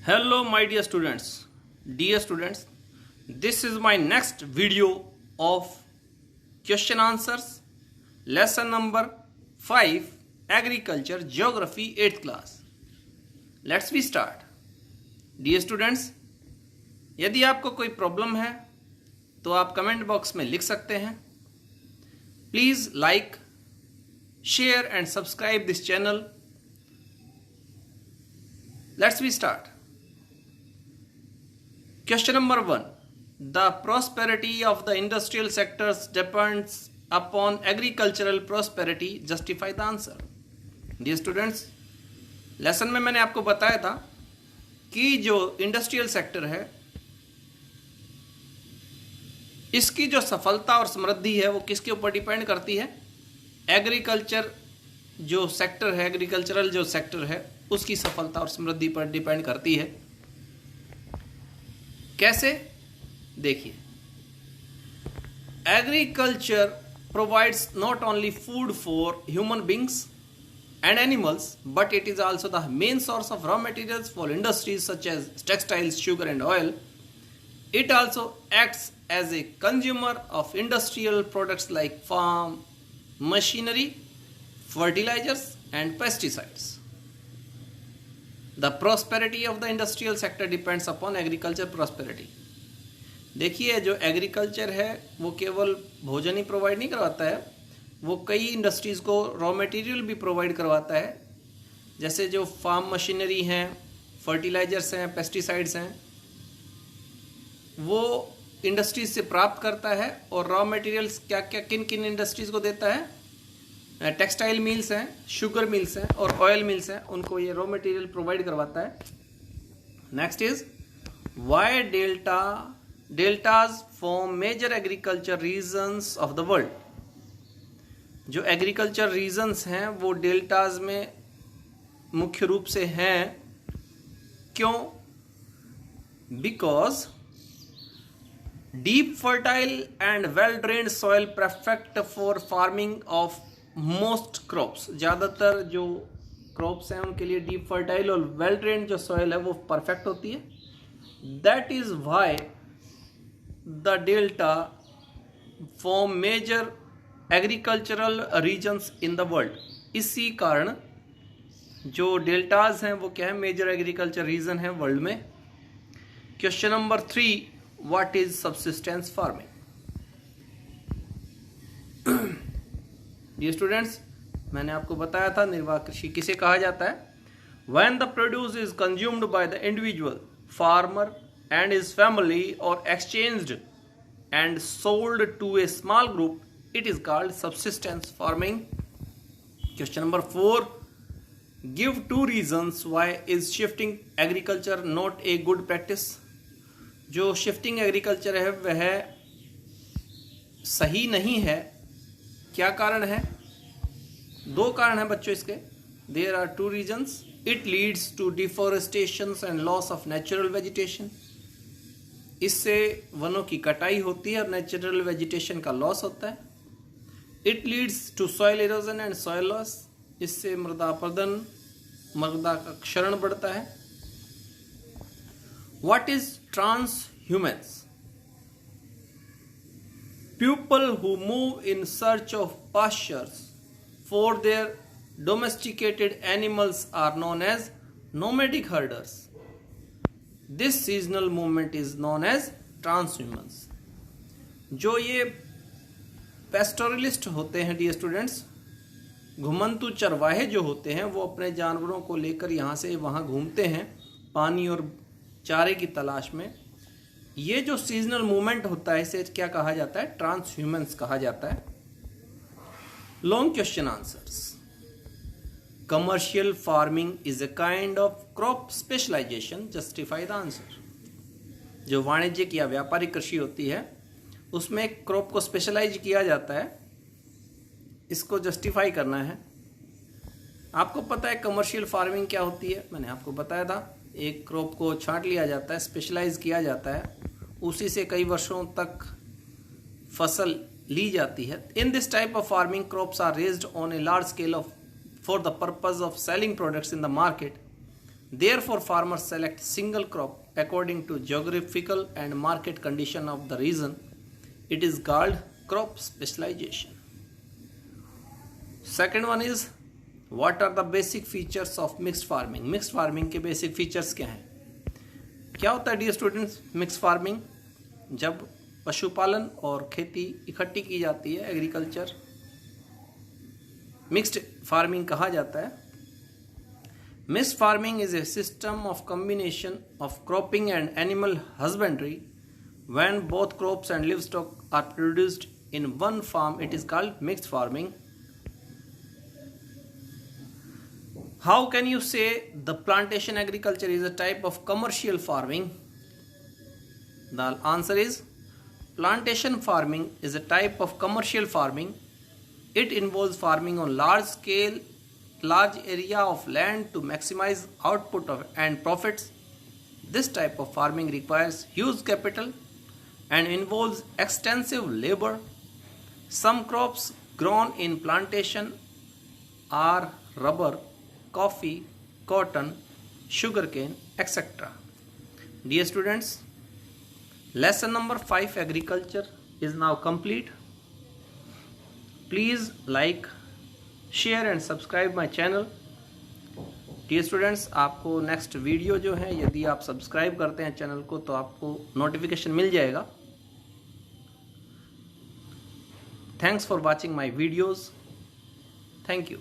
Hello my dear students, this is my next video of question answers, lesson number 5, agriculture geography 8th class. Let's we start. Dear students, यदि आपको कोई problem है तो आप comment box में लिख सकते हैं. Please like, share and subscribe this channel. Let's we start. Question number 1. The prosperity of the industrial sectors depends upon agricultural prosperity. Justify the answer. Dear students, lesson में मैंने आपको बताया था कि जो इंडस्ट्रियल सेक्टर है इसकी जो सफलता और समृद्धि है वो किसके ऊपर डिपेंड करती है? एग्रीकल्चर जो सेक्टर है, एग्रीकल्चरल जो सेक्टर है उसकी सफलता और समृद्धि पर डिपेंड करती है. कैसे? देखिए, agriculture provides not only food for human beings and animals, but it is also the main source of raw materials for industries such as textiles, sugar and oil. It also acts as a consumer of industrial products like farm machinery, fertilizers and pesticides. The prosperity of the industrial sector depends upon agriculture prosperity. देखिए, जो agriculture है वो केवल भोजन ही provide नहीं करवाता है, वो कई इंडस्ट्रीज़ को रॉ मटेरियल भी प्रोवाइड करवाता है. जैसे जो फार्म मशीनरी हैं, फर्टिलाइजर्स हैं, पेस्टिसाइड्स हैं, वो इंडस्ट्रीज से प्राप्त करता है. और रॉ मटेरियल्स क्या क्या किन किन इंडस्ट्रीज़ को देता है? टेक्सटाइल मिल्स हैं, शुगर मिल्स हैं और ऑयल मिल्स हैं, उनको ये रॉ मटेरियल प्रोवाइड करवाता है. Next is why deltas form major agriculture regions of the world. जो एग्रीकल्चर रीजन्स हैं वो डेल्टाज में मुख्य रूप से हैं. क्यों? Because deep fertile and well drained soil perfect for farming of most crops. ज़्यादातर जो क्रॉप्स हैं उनके लिए डीप फर्टाइल और वेल ड्रेन्ड जो सॉइल है वो परफेक्ट होती है. That is why the delta form major agricultural regions in the world. इसी कारण जो डेल्टाज हैं वो क्या है? मेजर एग्रीकल्चर रीजन है वर्ल्ड में. Question number 3, what is subsistence farming? Dear students, मैंने आपको बताया था निर्वाह कृषि किसे कहा जाता है. When the produce is consumed by the individual farmer and his family और exchanged and sold to a small group, it is called subsistence farming. Question number 4, give 2 reasons why is shifting agriculture not a good practice. जो shifting agriculture है वह सही नहीं है. क्या कारण है? 2 कारण हैं बच्चों इसके. There are 2 reasons. It leads to deforestation and loss of natural vegetation. इससे वनों की कटाई होती है और नेचुरल वेजिटेशन का लॉस होता है. It leads to soil erosion and soil loss. इससे मृदा अपरदन, मृदा का क्षरण बढ़ता है. What is transhumance? People who move in search of pastures for their domesticated animals are known as nomadic herders. This seasonal movement is known as transhumance. जो ये पेस्टोरलिस्ट होते हैं डियर स्टूडेंट्स, घुमंतु चरवाहे जो होते हैं वो अपने जानवरों को लेकर यहाँ से वहाँ घूमते हैं पानी और चारे की तलाश में. ये जो सीजनल मूवमेंट होता है इसे क्या कहा जाता है? ट्रांस ह्यूमन्स कहा जाता है. Long question answers. Commercial farming is a kind of crop specialisation. Justify the answer. जो वाणिज्यिक या व्यापारिक कृषि होती है उसमें क्रॉप को स्पेशलाइज किया जाता है. इसको जस्टिफाई करना है. आपको पता है कमर्शियल फार्मिंग क्या होती है? मैंने आपको बताया था. एक क्रॉप को छांट लिया जाता है, स्पेशलाइज किया जाता है, उसी से कई वर्षों तक फसल ली जाती है. In this type of farming crops are raised on a large scale of for the purpose of selling products in the market. Therefore, farmers select single crop according to geographical and market condition of the region. It is called crop specialization. Second one is, what are the basic features of mixed farming? Mixed farming के basic features क्या हैं? क्या होता है dear students mix farming? जब पशुपालन और खेती इकट्ठी की जाती है, एग्रीकल्चर मिक्स्ड फार्मिंग कहा जाता है. Mixed farming is a system of combination of cropping and animal husbandry. When both crops and livestock are produced in one farm, it is called mixed farming. How can you say the plantation agriculture is a type of commercial farming? The answer is, plantation farming is a type of commercial farming. It involves farming on large area of land to maximize output and profits. This type of farming requires huge capital and involves extensive labor. Some crops grown in plantation are rubber, coffee, cotton, sugarcane, etc. Dear students, lesson number 5 agriculture is now complete. Please like, share and subscribe my channel. Dear students, आपको next video जो है, यदि आप subscribe करते हैं channel को तो आपको नोटिफिकेशन मिल जाएगा. Thanks for watching my videos. Thank you.